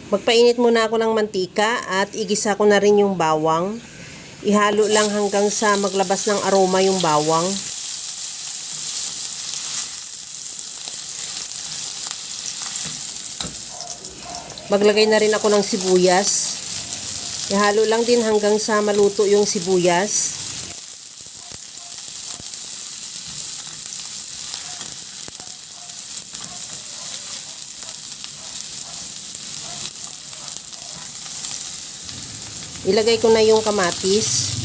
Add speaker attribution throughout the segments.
Speaker 1: Magpainit muna ako ng mantika at igisa ko na rin yung bawang. Ihalo lang hanggang sa maglabas ng aroma yung bawang. Maglagay na rin ako ng sibuyas. Ihalo lang din hanggang sa maluto yung sibuyas. Ilagay ko na yung kamatis.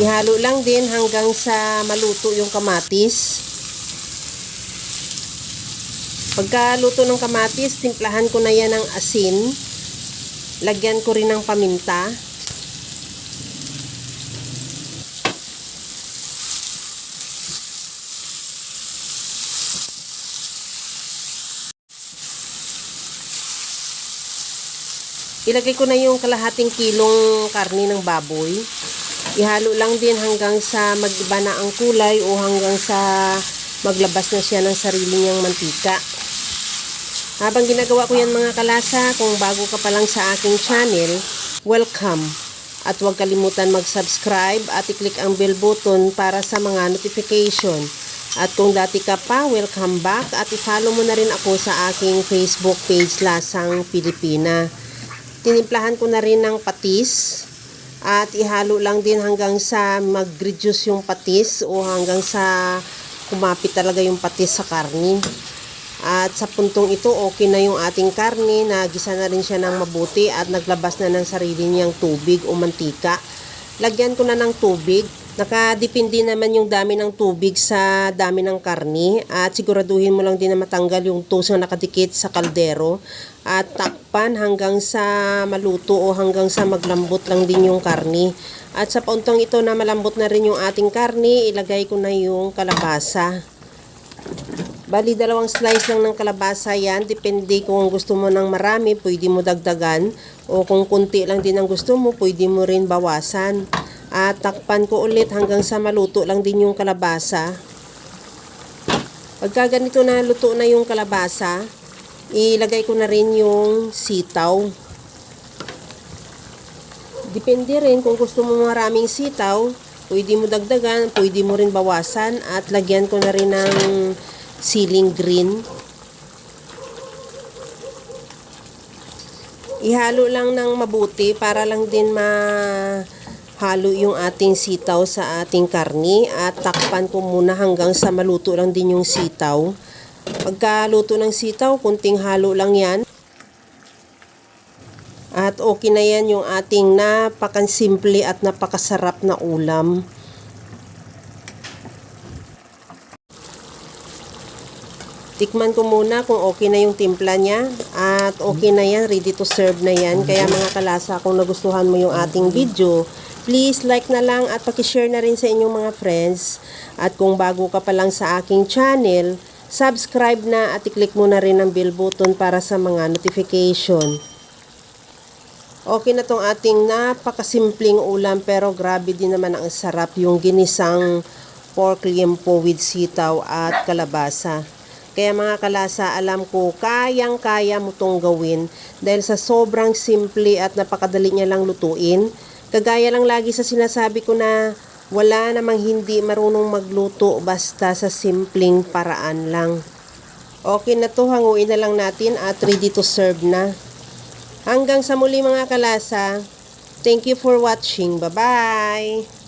Speaker 1: Ihalo lang din hanggang sa maluto yung kamatis. Pagkaluto ng kamatis, timplahan ko na yan ng asin. Lagyan ko rin ng paminta. Ilagay ko na yung kalahating kilong karne ng baboy. Ihalo lang din hanggang sa mag-iba na ang kulay o hanggang sa maglabas na siya ng sarili niyang mantika. Habang ginagawa ko yan mga kalasa, kung bago ka pa lang sa aking channel, welcome. At huwag kalimutan mag-subscribe at i-click ang bell button para sa mga notification. At kung dati ka pa, welcome back at i-follow mo na rin ako sa aking Facebook page Lasang Pilipina. Tinimplahan ko na rin ng patis at ihalo lang din hanggang sa mag-reduce yung patis o hanggang sa kumapit talaga yung patis sa karne. At sa puntong ito, okay na yung ating karne, nagisa na rin siya ng mabuti at naglabas na ng sarili niyang tubig o mantika. Lagyan ko na ng tubig. Nakadepende naman yung dami ng tubig sa dami ng karne at siguraduhin mo lang din na matanggal yung toast na nakadikit sa kaldero at takpan hanggang sa maluto o hanggang sa maglambot lang din yung karne. At sa puntong ito na malambot na rin yung ating karne, ilagay ko na yung kalabasa. Bali, 2 slice lang ng kalabasa yan. Depende kung gusto mo ng marami, pwede mo dagdagan. O kung kunti lang din ang gusto mo, pwede mo rin bawasan. At takpan ko ulit hanggang sa maluto lang din yung kalabasa. Pagka ganito na luto na yung kalabasa, ilagay ko na rin yung sitaw. Depende rin kung gusto mo maraming sitaw, pwede mo dagdagan, pwede mo rin bawasan. At lagyan ko na rin ng siling green. Ihalo lang ng mabuti para lang din mahalo yung ating sitaw sa ating karne at takpan ko muna hanggang sa maluto lang din yung sitaw. Pagkaluto ng sitaw, kunting halo lang yan. At okay na yan yung ating napakasimple at napakasarap na ulam. Tikman ko muna kung okay na yung timpla niya at okay na yan, ready to serve na yan. Kaya mga kalasa, kung nagustuhan mo yung ating video, please like na lang at pakishare na rin sa inyong mga friends. At kung bago ka pa lang sa aking channel, subscribe na at i-click mo na rin ang bell button para sa mga notification. Okay na tong ating napakasimpleng ulam pero grabe din naman ang sarap, yung ginisang pork liempo with sitaw at kalabasa. Kaya mga kalasa, alam ko, kayang-kaya mo tong gawin dahil sa sobrang simple at napakadali niya lang lutuin. Kagaya lang lagi sa sinasabi ko na wala namang hindi marunong magluto basta sa simpleng paraan lang. Okay na to, hanguin na lang natin at ready to serve na. Hanggang sa muli mga kalasa, thank you for watching. Bye-bye!